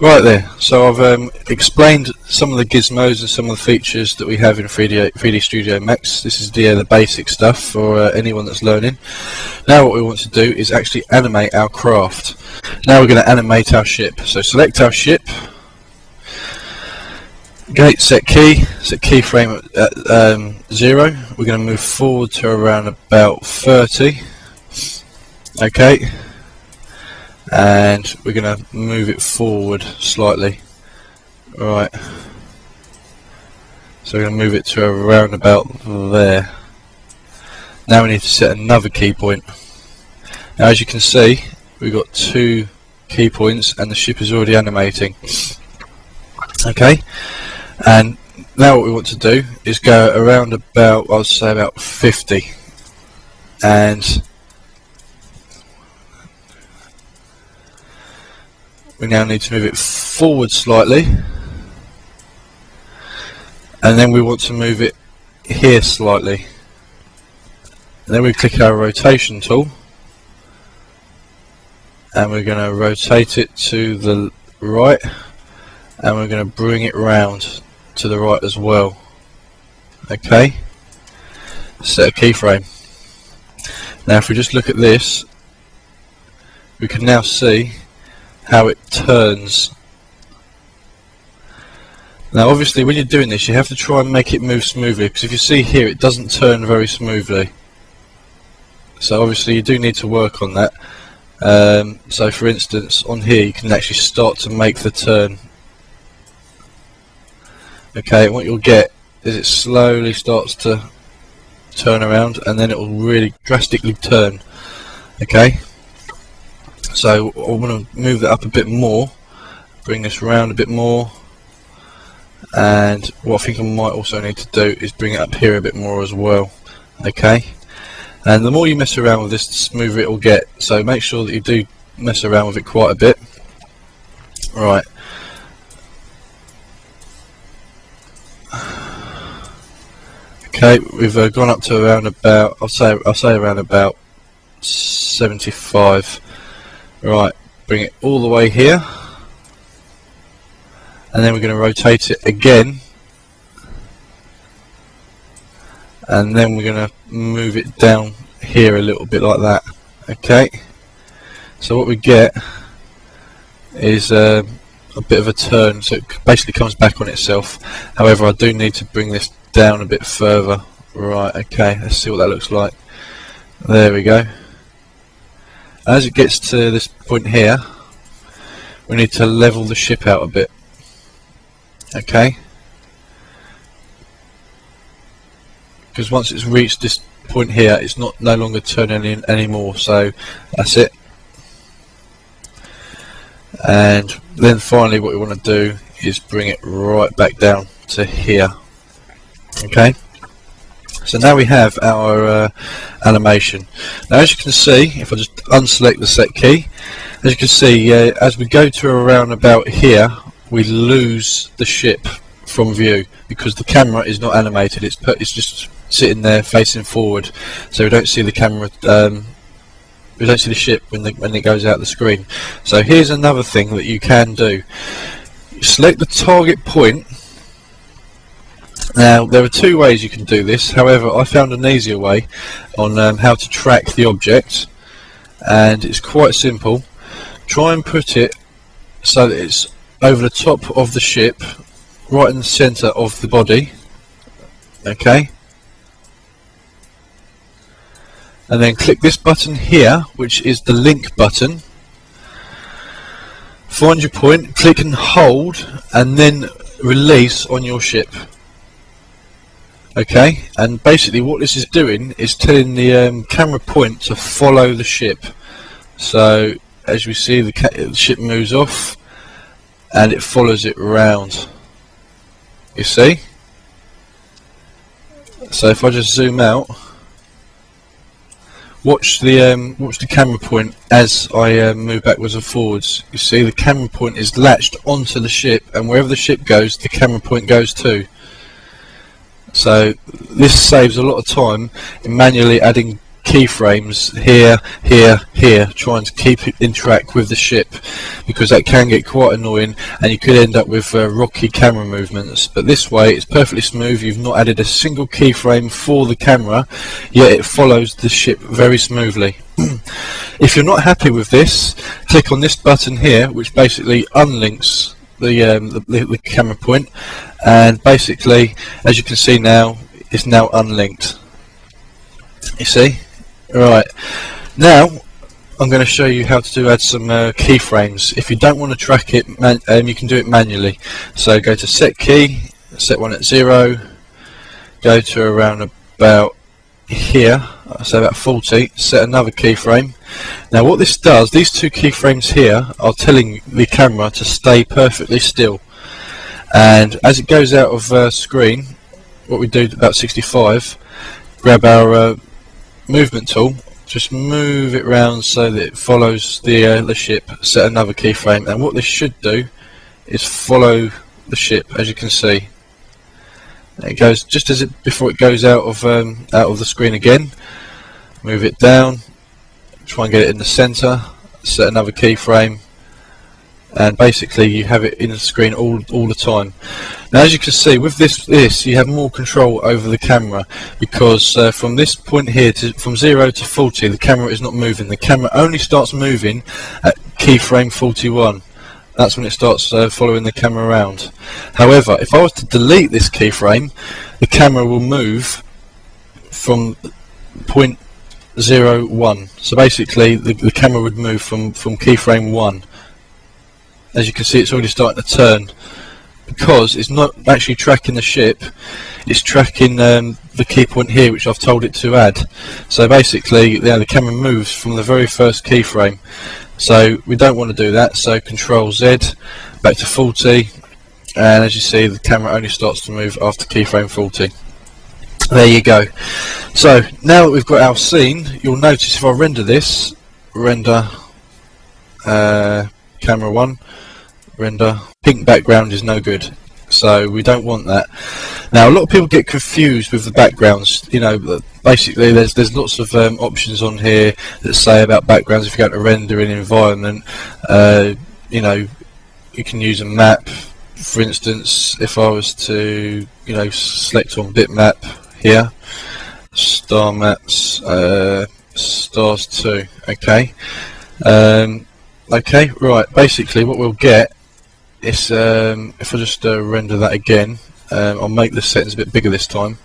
Right there, so I've explained some of the gizmos and some of the features that we have in 3D Studio Max. This is the basic stuff for anyone that's learning. Now what we want to do is actually animate our craft. Now we're going to animate our ship. So select our ship, gate set keyframe at 0. We're going to move forward to around about 30. Okay. And we're going to move it forward slightly. Right, so we're going to move it to around about there. Now we need to set another key point. Now as you can see, we've got 2 key points and the ship is already animating. Okay, and now what we want to do is go around about, I'll say about 50, and we now need to move it forward slightly, and then we want to move it here slightly, and then we click our rotation tool and we're going to rotate it to the right, and we're going to bring it round to the right as well. Okay, set a keyframe. Now if we just look at this, we can now see how it turns. Now obviously when you're doing this you have to try and make it move smoothly, because if you see here it doesn't turn very smoothly, so obviously you do need to work on that. So for instance on here you can actually start to make the turn. Okay, and what you'll get is it slowly starts to turn around and then it will really drastically turn. Okay, so I want to move that up a bit more, bring this round a bit more, and what I think I might also need to do is bring it up here a bit more as well. Okay, and the more you mess around with this, the smoother it will get, so make sure that you do mess around with it quite a bit. Right, okay, we've gone up to around about, I'll say around about 75. Right, bring it all the way here, and then we're going to rotate it again, and then we're going to move it down here a little bit like that. Okay, so what we get is a bit of a turn, so it basically comes back on itself. However, I do need to bring this down a bit further. Right, okay, let's see what that looks like. There we go. As it gets to this point here, we need to level the ship out a bit. Okay, because once it's reached this point here, it's no longer turning in anymore. So that's it. And then finally, what we want to do is bring it right back down to here. Okay. So now we have our animation. Now as you can see, if I just unselect the set key, as you can see, as we go to around about here, we lose the ship from view because the camera is not animated. It's just sitting there facing forward, so we don't see the camera. We don't see the ship when it goes out the screen. So here's another thing that you can do. You select the target point. Now there are 2 ways you can do this, however I found an easier way on how to track the object, and it's quite simple. Try and put it so that it's over the top of the ship, right in the centre of the body. Okay, and then click this button here, which is the link button. Find your point, click and hold, and then release on your ship. Okay, and basically what this is doing is telling the camera point to follow the ship. So as we see, the ship moves off and it follows it round. You see? So if I just zoom out, watch the camera point as I move backwards and forwards. You see the camera point is latched onto the ship, and wherever the ship goes, the camera point goes too. So this saves a lot of time in manually adding keyframes here, here, here, trying to keep it in track with the ship, because that can get quite annoying and you could end up with rocky camera movements. But this way it's perfectly smooth. You've not added a single keyframe for the camera, yet it follows the ship very smoothly. If you're not happy with this, click on this button here, which basically unlinks the camera point, and basically, as you can see now, it's now unlinked. You see? Right, now I'm going to show you how to add some keyframes. If you don't want to track it, you can do it manually. So go to set key, set one at 0, go to around about here, so about 40, set another keyframe. Now what this does, these two keyframes here are telling the camera to stay perfectly still, and as it goes out of screen, what we do about 65, grab our movement tool, just move it round so that it follows the ship, set another keyframe, and what this should do is follow the ship, as you can see. It goes just as it before it goes out of the screen again. Move it down, try and get it in the center, set another keyframe, and basically you have it in the screen all the time. Now as you can see, with this you have more control over the camera, because from this point here from 0 to 40 the camera is not moving. The camera only starts moving at keyframe 41. That's when it starts following the camera around. However, if I was to delete this keyframe, the camera will move from point 01. So basically the camera would move from keyframe 1. As you can see, it's already starting to turn, because it's not actually tracking the ship, it's tracking the key point here, which I've told it to add. So basically the camera moves from the very first keyframe. So we don't want to do that, so Control Z, back to 40, and as you see the camera only starts to move after keyframe 40. There you go. So now that we've got our scene, you'll notice if I render this, render camera 1, render, pink background is no good, so we don't want that. Now a lot of people get confused with the backgrounds. You know, basically there's lots of options on here that say about backgrounds. If you go to render in environment, you know, you can use a map. For instance, if I was to, you know, select on bitmap here, star maps, stars 2, okay. Okay, right, basically what we'll get is, if I just render that again, I'll make the settings a bit bigger this time.